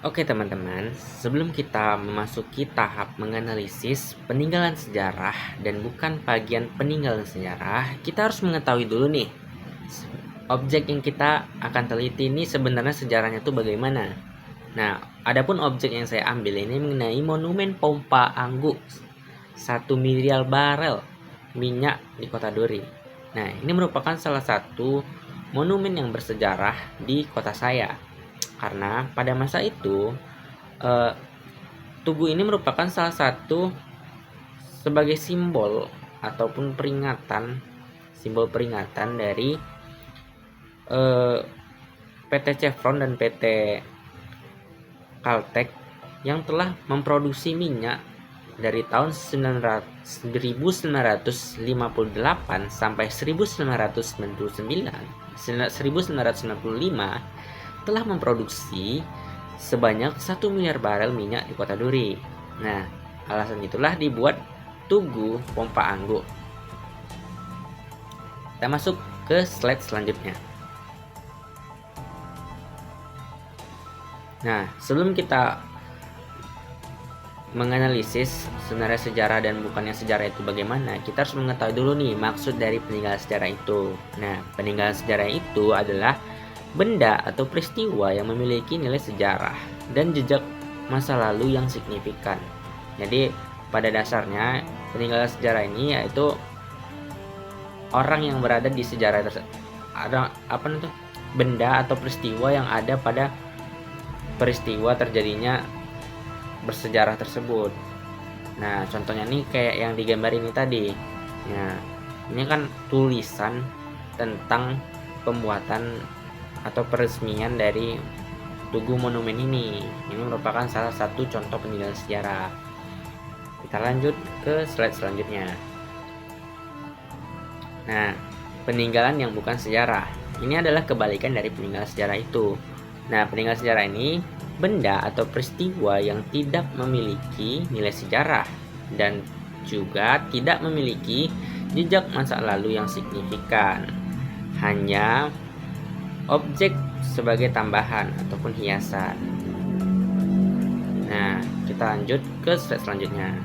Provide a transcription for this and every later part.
Oke teman-teman, sebelum kita memasuki tahap menganalisis peninggalan sejarah dan bukan bagian peninggalan sejarah, kita harus mengetahui dulu nih, objek yang kita akan teliti ini sebenarnya sejarahnya tuh bagaimana. Nah, adapun objek yang saya ambil ini mengenai monumen pompa Anggu 1 miliar barel minyak di Kota Duri. Nah, ini merupakan salah satu monumen yang bersejarah di kota saya. Karena pada masa itu Tugu ini merupakan salah satu sebagai simbol ataupun simbol peringatan dari PT Chevron dan PT Caltech yang telah memproduksi minyak dari tahun 1958 sampai 1995 telah memproduksi sebanyak 1 miliar barel minyak di Kota Duri. Nah, alasan itulah dibuat Tugu Pompa Anggu. Kita masuk ke slide selanjutnya. Nah, sebelum kita menganalisis sebenarnya sejarah dan bukannya sejarah itu bagaimana, kita harus mengetahui dulu nih maksud dari peninggalan sejarah itu. Nah, peninggalan sejarah itu adalah benda atau peristiwa yang memiliki nilai sejarah dan jejak masa lalu yang signifikan. Jadi pada dasarnya peninggalan sejarah ini yaitu orang yang berada di sejarah benda atau peristiwa yang ada pada peristiwa terjadinya bersejarah tersebut. Nah, contohnya nih kayak yang digambar ini tadi. Nah, ini kan tulisan tentang pembuatan atau peresmian dari Tugu Monumen ini. Ini merupakan salah satu contoh peninggalan sejarah. Kita lanjut ke slide selanjutnya. Nah, peninggalan yang bukan sejarah. Ini adalah kebalikan dari peninggalan sejarah itu. Nah, peninggalan sejarah ini benda atau peristiwa yang tidak memiliki nilai sejarah dan juga tidak memiliki jejak masa lalu yang signifikan. Hanya objek sebagai tambahan ataupun hiasan. Nah, kita lanjut ke slide selanjutnya,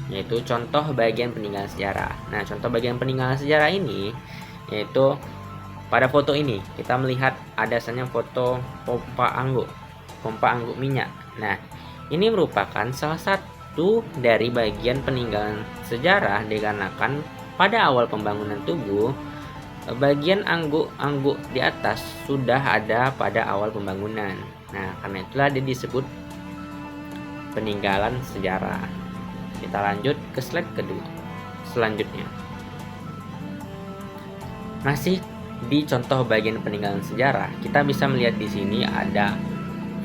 yaitu contoh bagian peninggalan sejarah. Nah, contoh bagian peninggalan sejarah ini yaitu pada foto ini kita melihat adanya foto pompa Anggu minyak. Nah, ini merupakan salah satu dari bagian peninggalan sejarah dikarenakan pada awal pembangunan Tugu bagian anggu di atas sudah ada pada awal pembangunan. Nah, karena itulah dia disebut peninggalan sejarah. Kita lanjut ke slide kedua selanjutnya. Masih di contoh bagian peninggalan sejarah, kita bisa melihat di sini ada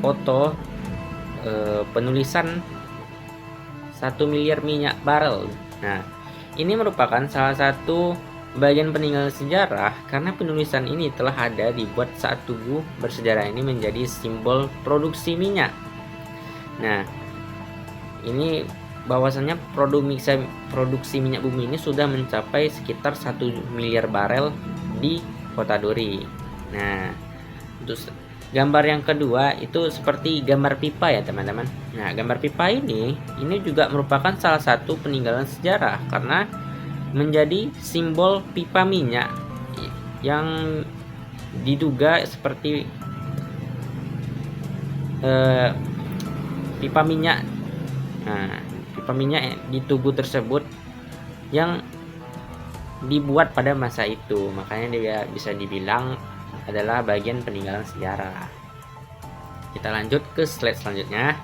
foto penulisan 1 miliar minyak barel. Nah, ini merupakan salah satu bagian peninggalan sejarah karena penulisan ini telah ada dibuat saat Tugu bersejarah ini menjadi simbol produksi minyak. Nah, ini bahwasannya produksi minyak bumi ini sudah mencapai sekitar 1 miliar barel di Kota Duri. Nah, untuk gambar yang kedua itu seperti gambar pipa ya teman-teman. Nah, gambar pipa ini juga merupakan salah satu peninggalan sejarah karena menjadi simbol pipa minyak yang diduga seperti pipa minyak. Nah, pipa minyak di Tugu tersebut yang dibuat pada masa itu, makanya dia bisa dibilang adalah bagian peninggalan sejarah. Kita lanjut ke slide selanjutnya,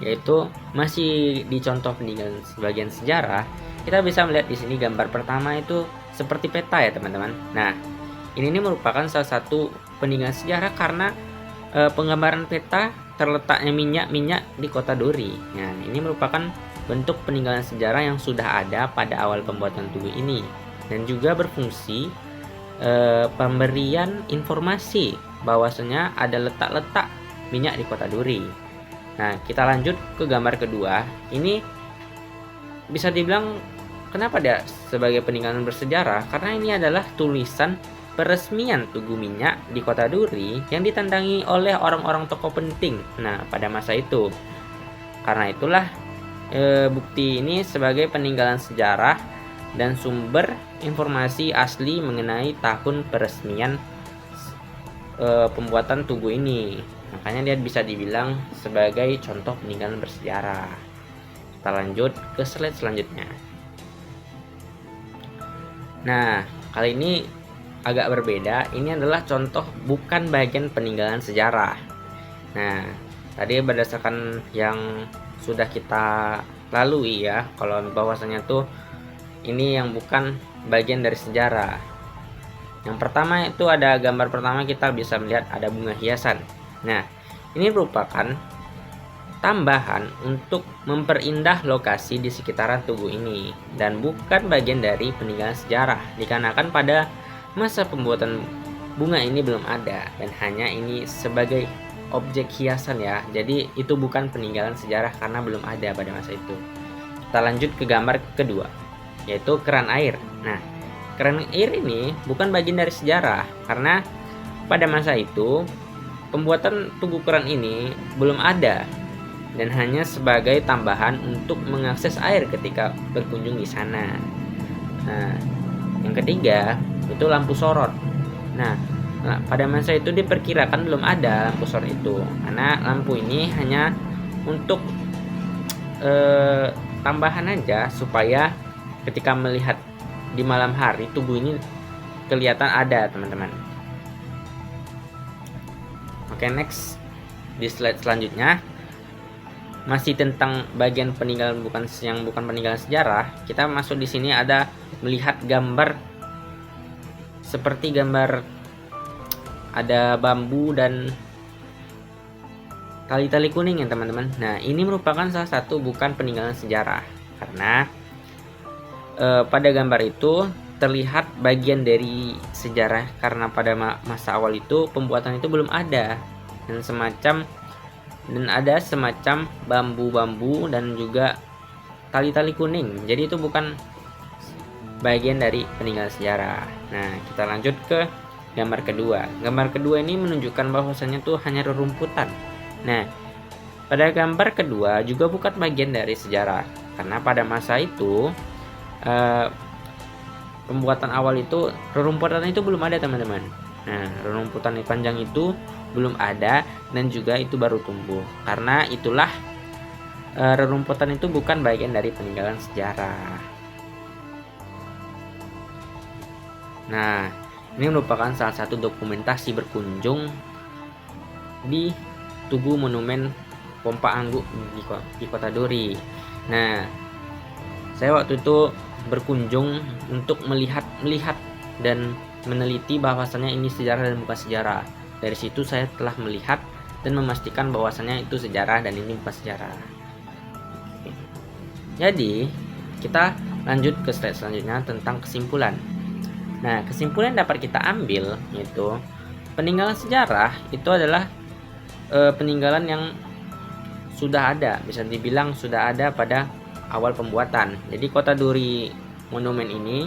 yaitu masih di contoh peninggalan sebagian sejarah. Kita bisa melihat di sini gambar pertama itu seperti peta ya teman-teman. Nah, ini merupakan salah satu peninggalan sejarah karena penggambaran peta terletaknya minyak di kota Dori. Nah, ini merupakan bentuk peninggalan sejarah yang sudah ada pada awal pembuatan tugu ini dan juga berfungsi pemberian informasi bahwasanya ada letak-letak minyak di kota Dori. Nah, kita lanjut ke gambar kedua. Ini bisa dibilang kenapa dia sebagai peninggalan bersejarah? Karena ini adalah tulisan peresmian tugu minyak di kota Duri yang ditandangi oleh orang-orang tokoh penting. Nah, pada masa itu. Karena itulah bukti ini sebagai peninggalan sejarah dan sumber informasi asli mengenai tahun peresmian pembuatan tugu ini. Makanya dia bisa dibilang sebagai contoh peninggalan bersejarah. Kita lanjut ke slide selanjutnya. Nah, kali ini agak berbeda. Ini adalah contoh bukan bagian peninggalan sejarah. Nah, tadi berdasarkan yang sudah kita lalui ya, kalau bahwasanya tuh ini yang bukan bagian dari sejarah. Yang pertama itu ada gambar pertama, kita bisa melihat ada bunga hiasan. Nah, ini merupakan tambahan untuk memperindah lokasi di sekitaran tugu ini dan bukan bagian dari peninggalan sejarah, dikarenakan pada masa pembuatan bunga ini belum ada dan hanya ini sebagai objek hiasan ya. Jadi itu bukan peninggalan sejarah karena belum ada pada masa itu. Kita lanjut ke gambar kedua, yaitu keran air. Nah, keran air ini bukan bagian dari sejarah karena pada masa itu pembuatan tugu keran ini belum ada dan hanya sebagai tambahan untuk mengakses air ketika berkunjung di sana. Nah, yang ketiga itu lampu sorot. Nah, pada masa itu diperkirakan belum ada lampu sorot itu karena lampu ini hanya untuk tambahan aja supaya ketika melihat di malam hari tugu ini kelihatan ada, teman-teman. Oke, next di slide selanjutnya masih tentang bagian peninggalan bukan peninggalan sejarah. Kita masuk di sini ada melihat gambar seperti gambar ada bambu dan tali-tali kuning ya teman-teman. Nah, ini merupakan salah satu bukan peninggalan sejarah karena pada gambar itu terlihat bagian dari sejarah karena pada masa awal itu pembuatan itu belum ada dan ada semacam bambu-bambu dan juga tali-tali kuning. Jadi itu bukan bagian dari peninggalan sejarah. Nah, kita lanjut ke gambar kedua. Gambar kedua ini menunjukkan bahwasannya tuh hanya rerumputan. Nah, pada gambar kedua juga bukan bagian dari sejarah karena pada masa itu pembuatan awal itu rerumputan itu belum ada, teman-teman. Nah, rerumputan yang panjang itu belum ada dan juga itu baru tumbuh. Karena itulah rerumputan itu bukan bagian dari peninggalan sejarah. Nah, ini merupakan salah satu dokumentasi berkunjung di Tugu Monumen Pompa Angguk di Kota Dori. Nah, saya waktu itu berkunjung untuk melihat dan meneliti bahwasannya ini sejarah dan bukan sejarah. Dari situ saya telah melihat dan memastikan bahwasannya itu sejarah dan ini bukan sejarah. Oke. Jadi kita lanjut ke slide selanjutnya tentang kesimpulan. Nah, kesimpulan yang dapat kita ambil yaitu peninggalan sejarah itu adalah peninggalan yang sudah ada, bisa dibilang sudah ada pada awal pembuatan. Jadi Kota Duri Monumen ini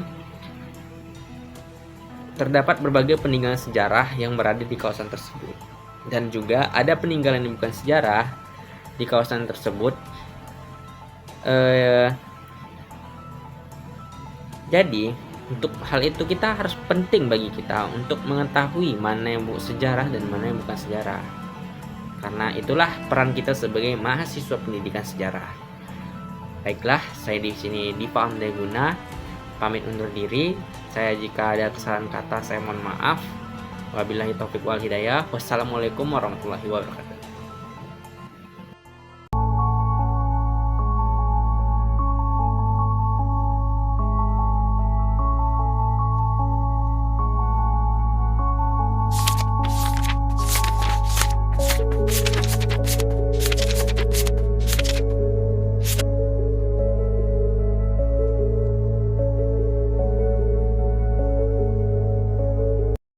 terdapat berbagai peninggalan sejarah yang berada di kawasan tersebut. Dan juga ada peninggalan yang bukan sejarah di kawasan tersebut. Jadi untuk hal itu kita harus penting bagi kita untuk mengetahui mana yang sejarah dan mana yang bukan sejarah. Karena itulah peran kita sebagai mahasiswa pendidikan sejarah. Baiklah, saya di sini Dipa Amdeguna pamit undur diri. Saya jika ada kesalahan kata saya mohon maaf. Wabillahi taufik wal hidayah. Wassalamualaikum warahmatullahi wabarakatuh.